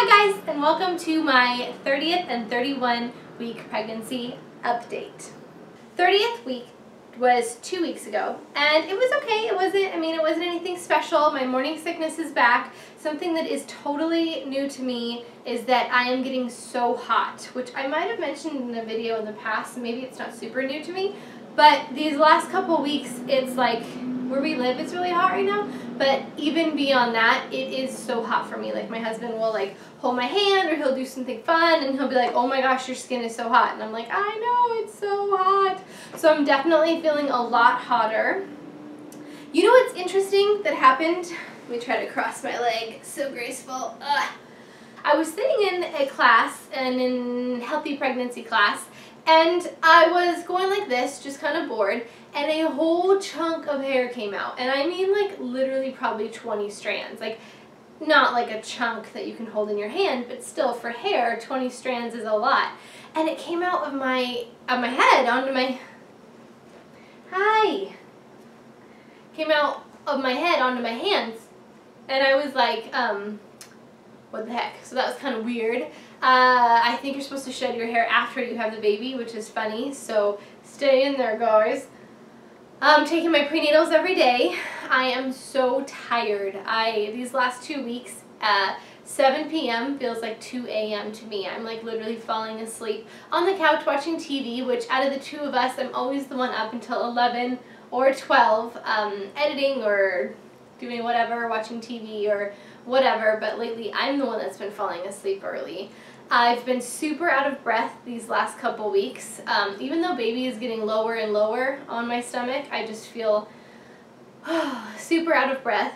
Hi guys, and welcome to my 30th and 31 week pregnancy update. 30th week was 2 weeks ago, and it was okay. It wasn't anything special. My morning sickness is back. Something that is totally new to me is that I am getting so hot, which I might have mentioned in a video in the past. Maybe it's not super new to me, but these last couple weeks, it's like where we live, it's really hot right now. But even beyond that, it is so hot for me. Like, my husband will like hold my hand, or he'll do something fun, and he'll be like, oh my gosh, your skin is so hot. And I'm like, I know, it's so hot. So I'm definitely feeling a lot hotter. You know what's interesting that happened? Let me try to cross my leg. So graceful. Ugh. I was sitting in a class, and in healthy pregnancy class, and I was going like this, just kind of bored, and a whole chunk of hair came out. And I mean, like, literally probably 20 strands. Like, not like a chunk that you can hold in your hand, but still, for hair, 20 strands is a lot. And it came out of my head onto my... Hi! Came out of my head onto my hands. And I was like, what the heck? So that was kind of weird. I think you're supposed to shed your hair after you have the baby, which is funny, so stay in there, guys. I'm taking my prenatals every day. I am so tired. These last 2 weeks, 7 p.m. feels like 2 a.m. to me. I'm like literally falling asleep on the couch watching TV, which out of the two of us, I'm always the one up until 11 or 12, editing or doing whatever, watching TV or whatever, but lately I'm the one that's been falling asleep early. I've been super out of breath these last couple weeks. Even though baby is getting lower and lower on my stomach, I just feel super out of breath.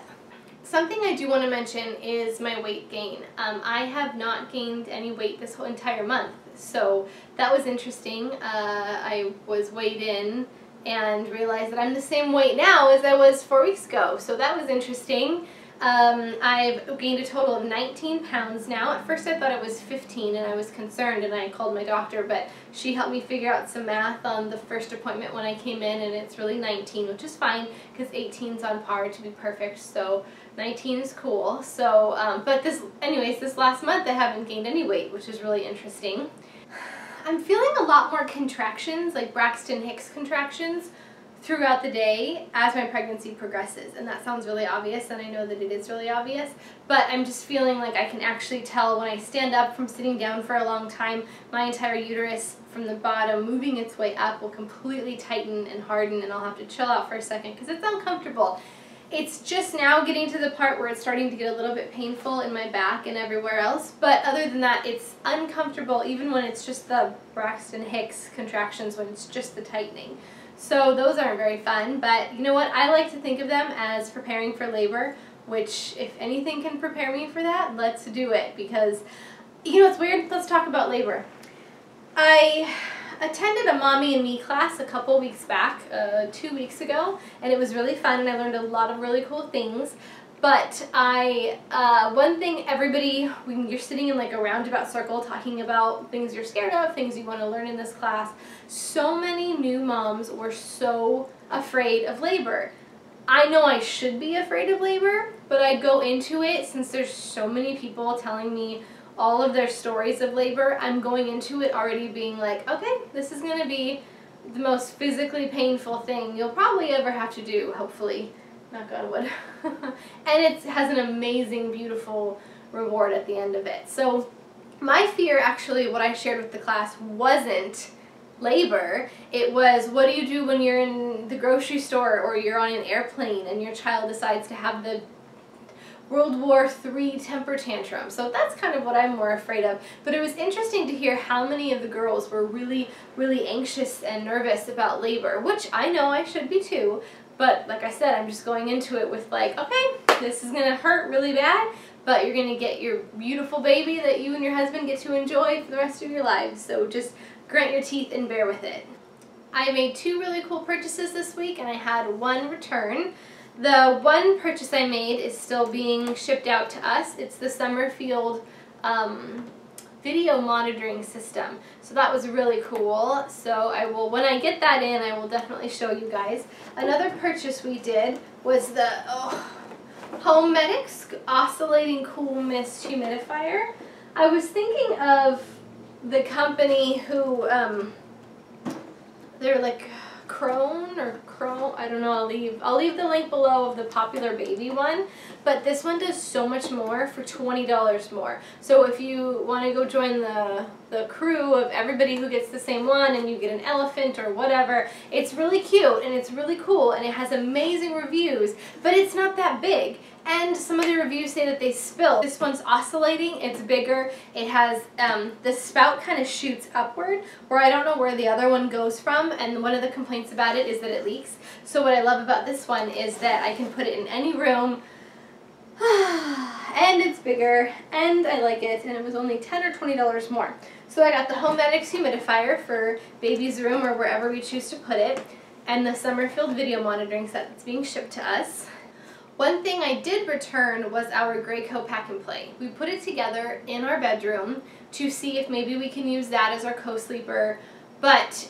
Something I do want to mention is my weight gain. I have not gained any weight this whole entire month, so that was interesting. I was weighed in and realized that I'm the same weight now as I was 4 weeks ago, so that was interesting. I've gained a total of 19 pounds now. At first I thought it was 15 and I was concerned, and I called my doctor, but she helped me figure out some math on the first appointment when I came in, and it's really 19, which is fine because 18 is on par to be perfect, so 19 is cool. So, but this last month I haven't gained any weight, which is really interesting. I'm feeling a lot more contractions, like Braxton Hicks contractions, throughout the day as my pregnancy progresses, and that sounds really obvious, and I know that it is really obvious, but I'm just feeling like I can actually tell when I stand up from sitting down for a long time, my entire uterus from the bottom moving its way up will completely tighten and harden, and I'll have to chill out for a second because it's uncomfortable. It's just now getting to the part where it's starting to get a little bit painful in my back and everywhere else, but other than that, it's uncomfortable even when it's just the Braxton Hicks contractions, when it's just the tightening. So those aren't very fun, but you know what? I like to think of them as preparing for labor, which if anything can prepare me for that, let's do it, because you know, it's weird. Let's talk about labor. I attended a Mommy and Me class a couple weeks back, 2 weeks ago, and it was really fun, and I learned a lot of really cool things. But one thing everybody, when you're sitting in like a roundabout circle talking about things you're scared of, things you want to learn in this class, so many new moms were so afraid of labor. I know I should be afraid of labor, but I go into it, since there's so many people telling me all of their stories of labor, I'm going into it already being like, okay, this is going to be the most physically painful thing you'll probably ever have to do, hopefully. Knock on wood. And it has an amazing, beautiful reward at the end of it. So my fear, actually, what I shared with the class wasn't labor. It was, what do you do when you're in the grocery store or you're on an airplane and your child decides to have the World War III temper tantrum. So that's kind of what I'm more afraid of. But it was interesting to hear how many of the girls were really, really anxious and nervous about labor, which I know I should be too. But like I said, I'm just going into it with like, okay, this is going to hurt really bad, but you're going to get your beautiful baby that you and your husband get to enjoy for the rest of your lives. So just grit your teeth and bear with it. I made 2 really cool purchases this week, and I had 1 return. The one purchase I made is still being shipped out to us. It's the Summerfield video monitoring system. So that was really cool. So I will, when I get that in, I will definitely show you guys. Another purchase we did was the Home Medics Oscillating Cool Mist Humidifier. I was thinking of the company who, they're like Crone or Chrome, I don't know, I'll leave the link below of the popular baby one, but this one does so much more for $20 more. So if you want to go join the crew of everybody who gets the same one and you get an elephant or whatever, it's really cute and it's really cool and it has amazing reviews, but it's not that big. And some of the reviews say that they spill. This one's oscillating, it's bigger, it has, the spout kind of shoots upward, where I don't know where the other one goes from, and one of the complaints about it is that it leaks. So what I love about this one is that I can put it in any room, and it's bigger, and I like it, and it was only $10 or $20 more. So I got the Homedics humidifier for baby's room or wherever we choose to put it, and the Summerfield video monitoring set that's being shipped to us. One thing I did return was our Graco Pack and Play. We put it together in our bedroom to see if maybe we can use that as our co-sleeper, but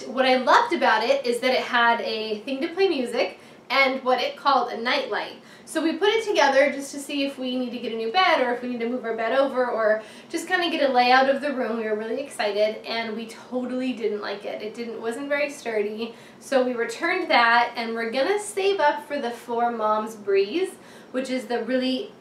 what I loved about it is that it had a thing to play music and what it called a night light. So we put it together just to see if we need to get a new bed or if we need to move our bed over or just kind of get a layout of the room. We were really excited and we totally didn't like it. It wasn't very sturdy. So we returned that and we're gonna save up for the Four Moms Breeze, which is the really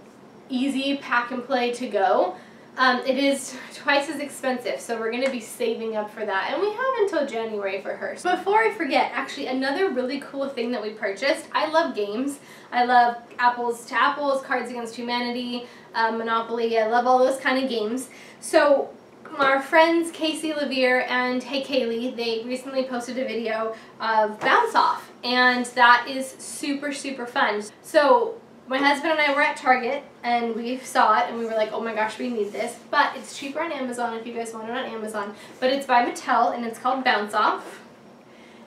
easy pack and play to go. It is twice as expensive, so we're going to be saving up for that. And we have until January for her. So before I forget, actually another really cool thing that we purchased, I love games. I love Apples to Apples, Cards Against Humanity, Monopoly, I love all those kind of games. So our friends Casey Levere and Hey Kaylee, they recently posted a video of Bounce Off, and that is super, super fun. So my husband and I were at Target and we saw it and we were like, oh my gosh, we need this. But it's cheaper on Amazon if you guys want it on Amazon. But it's by Mattel and it's called Bounce Off.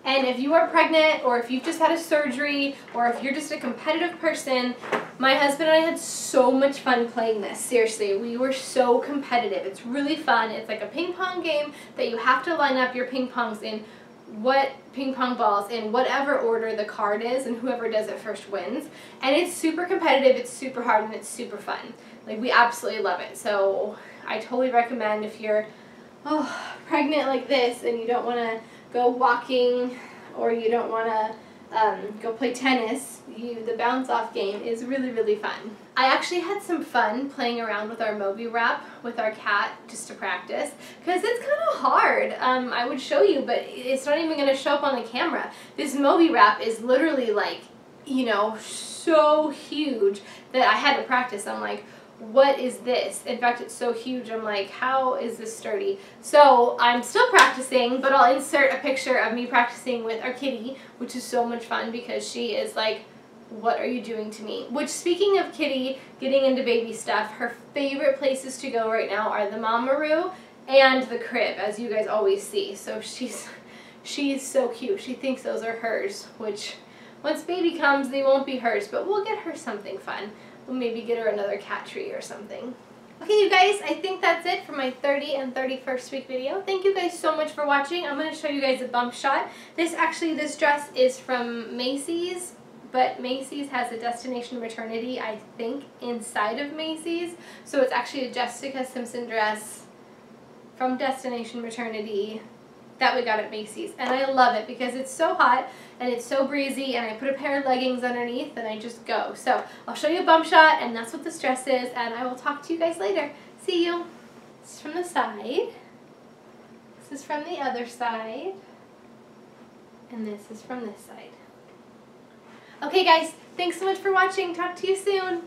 And if you are pregnant or if you've just had a surgery or if you're just a competitive person, my husband and I had so much fun playing this. Seriously, we were so competitive. It's really fun. It's like a ping pong game that you have to line up your ping pongs in what ping pong balls in whatever order the card is, and whoever does it first wins. And it's super competitive, it's super hard, and it's super fun. Like, we absolutely love it. So I totally recommend if you're pregnant like this and you don't want to go walking or you don't want to go play tennis, the Bounce Off game is really, really fun. I actually had some fun playing around with our Moby wrap with our cat just to practice, because it's kind of hard. I would show you, but it's not even going to show up on the camera. This Moby wrap is literally like, you know, so huge that I had to practice. I'm like, what is this? In fact, it's so huge, I'm like, how is this sturdy? So I'm still practicing, but I'll insert a picture of me practicing with our kitty, which is so much fun because she is like, what are you doing to me? Which, speaking of Kitty getting into baby stuff, her favorite places to go right now are the Mamaroo and the crib, as you guys always see. So she's so cute. She thinks those are hers, which once baby comes, they won't be hers, but we'll get her something fun. We'll maybe get her another cat tree or something. Okay, you guys, I think that's it for my 30 and 31st week video. Thank you guys so much for watching. I'm going to show you guys a bump shot. This dress is from Macy's, but Macy's has a Destination Maternity, I think, inside of Macy's. So it's actually a Jessica Simpson dress from Destination Maternity that we got at Macy's. And I love it because it's so hot and it's so breezy, and I put a pair of leggings underneath and I just go. So I'll show you a bump shot, and that's what this dress is, and I will talk to you guys later. See you. This is from the side. This is from the other side. And this is from this side. Okay guys, thanks so much for watching. Talk to you soon.